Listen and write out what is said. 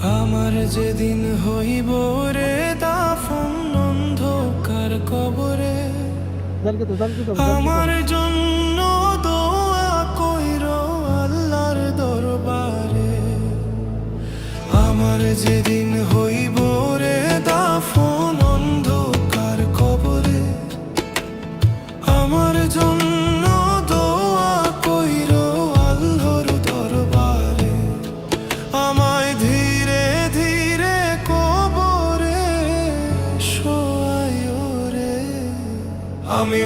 আমার যেদিন হইব রে দাফন অন্ধকার কবরে, আমার জন্য দোয়া কইরো আল্লাহর দরবারে। আমার যেদিন হইব রে দাফন অন্ধকার কবরে, আমার জন্য দোয়া কইরো আল্লাহর দরবারে। আমায় ধীরে ধীরে কবরে শোয়াইও রে, আমি